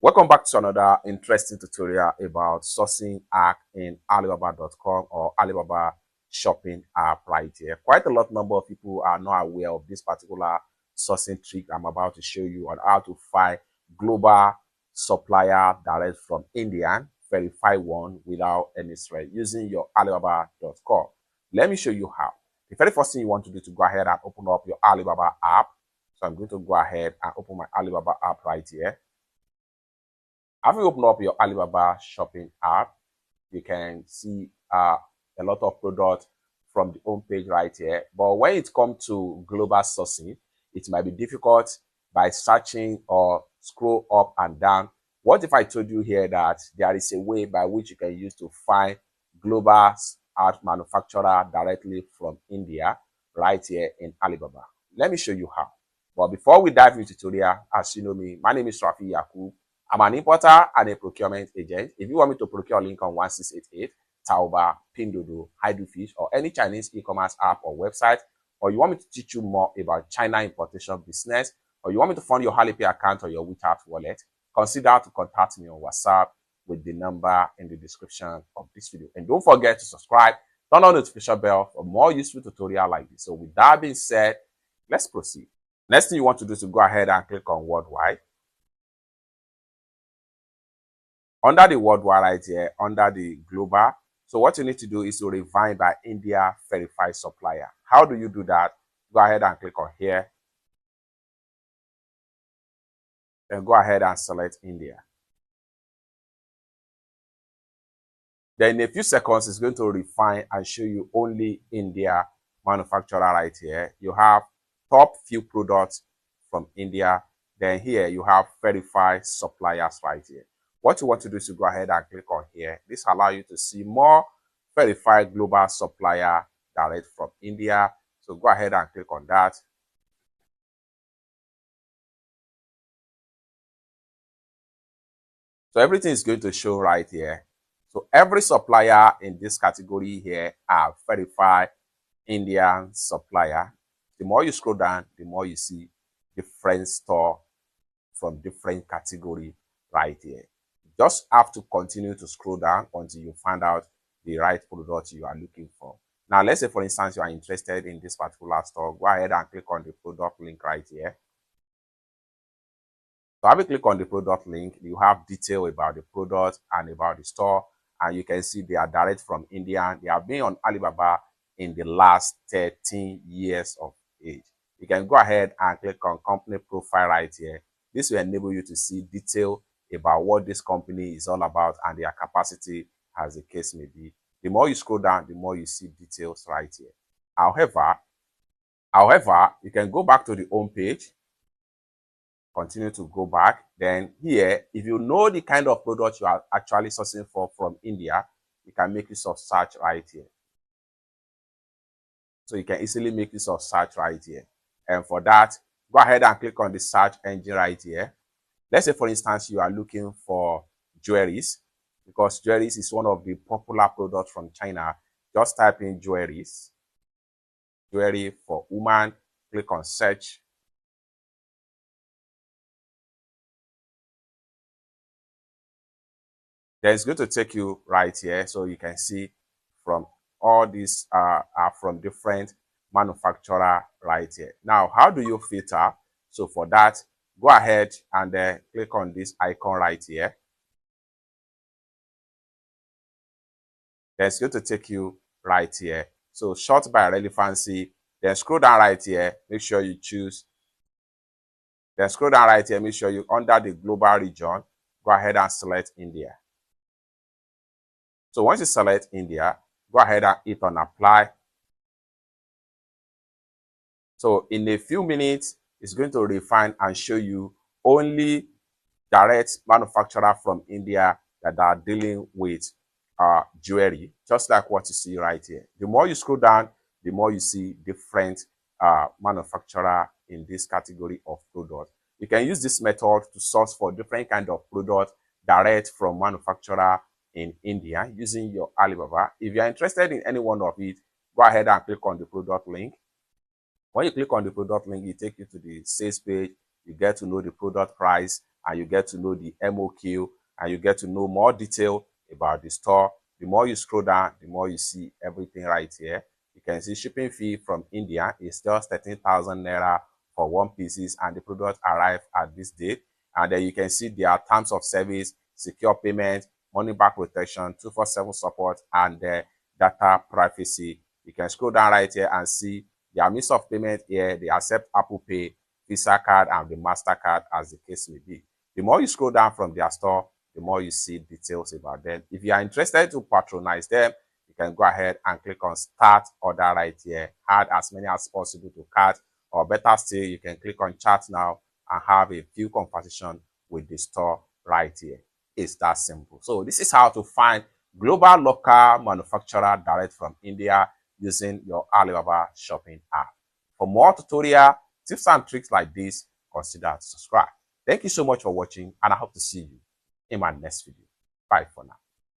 Welcome back to another interesting tutorial about sourcing hack in Alibaba.com or Alibaba shopping app right here. Quite a lot number of people are not aware of this particular sourcing trick I'm about to show you on how to find global supplier direct from India, verify one without any threat using your Alibaba.com. Let me show you how. The very first thing you want to do to go ahead and open up your Alibaba app. So I'm going to go ahead and open my Alibaba app right here. After you open up your Alibaba shopping app, you can see a lot of products from the home page right here. But when it comes to global sourcing, it might be difficult by searching or scroll up and down. What if I told you here that there is a way by which you can use to find global art manufacturer directly from India right here in Alibaba? Let me show you how. But before we dive into the tutorial, as you know me, my name is Rafi Yakub. I'm an importer and a procurement agent. If you want me to procure Lincoln 1688, Taoba, Pinduoduo, Hydrofish, or any Chinese e-commerce app or website, or you want me to teach you more about China importation business, or you want me to fund your Alipay account or your WeChat wallet, consider to contact me on WhatsApp with the number in the description of this video. And don't forget to subscribe, turn on the notification bell for more useful tutorials like this. So with that being said, let's proceed. Next thing you want to do is to go ahead and click on Worldwide. Under the worldwide right here, under the global, so what you need to do is to refine by India verified supplier. How do you do that? Go ahead and click on here. Then go ahead and select India. Then in a few seconds, it's going to refine and show you only India manufacturer right here. You have top few products from India. Then here you have verified suppliers right here. What you want to do is to go ahead and click on here. This allows you to see more verified global supplier direct from India. So go ahead and click on that. So everything is going to show right here. So every supplier in this category here are verified Indian supplier. The more you scroll down, the more you see different store from different category right here. Just have to continue to scroll down until you find out the right product you are looking for. Now, let's say, for instance, you are interested in this particular store. Go ahead and click on the product link right here. So, having click on the product link, you have detail about the product and about the store. And you can see they are direct from India. They have been on Alibaba in the last 13 years of age. You can go ahead and click on company profile right here. This will enable you to see detail about what this company is all about and their capacity as the case may be. The more you scroll down, the more you see details right here. However, you can go back to the home page, continue to go back. Then here, if you know the kind of product you are actually sourcing for from India, you can make use of search right here. So you can easily make use of search right here. And for that, go ahead and click on the search engine right here. Let's say, for instance, you are looking for jewelries, because jewelries is one of the popular products from China. Just type in jewelries, jewelry for woman, click on search. Then it's going to take you right here. So you can see from all these are from different manufacturer right here. Now, how do you filter? So for that, go ahead and click on this icon right here. Then it's going to take you right here. So sort by relevancy. Then scroll down right here. Make sure you choose. Then scroll down right here. Make sure you under the global region. Go ahead and select India. So once you select India, go ahead and hit on apply. So in a few minutes, it's going to refine and show you only direct manufacturer from India that are dealing with jewelry, just like what you see right here. The more you scroll down, the more you see different manufacturer in this category of product. You can use this method to source for different kind of product direct from manufacturer in India using your Alibaba. If you are interested in any one of it, go ahead and click on the product link. When you click on the product link, it takes you to the sales page. You get to know the product price and you get to know the MOQ, and you get to know more detail about the store. The more you scroll down, the more you see everything right here. You can see shipping fee from India is just 13,000 naira for one pieces, and the product arrived at this date. And then you can see their terms of service, secure payment, money back protection, 247 support, and data privacy. You can scroll down right here and see their means of payment here. They accept Apple Pay, Visa card, and the MasterCard, as the case may be. The more you scroll down from their store, the more you see details about them. If you are interested to patronize them, you can go ahead and click on start order right here. Add as many as possible to cart, or better still, you can click on chat now and have a few conversation with the store right here. It's that simple. So this is how to find global local manufacturer direct from India using your Alibaba shopping app. For more tutorial tips and tricks like this, consider to subscribe. Thank you so much for watching, and I hope to see you in my next video. Bye for now.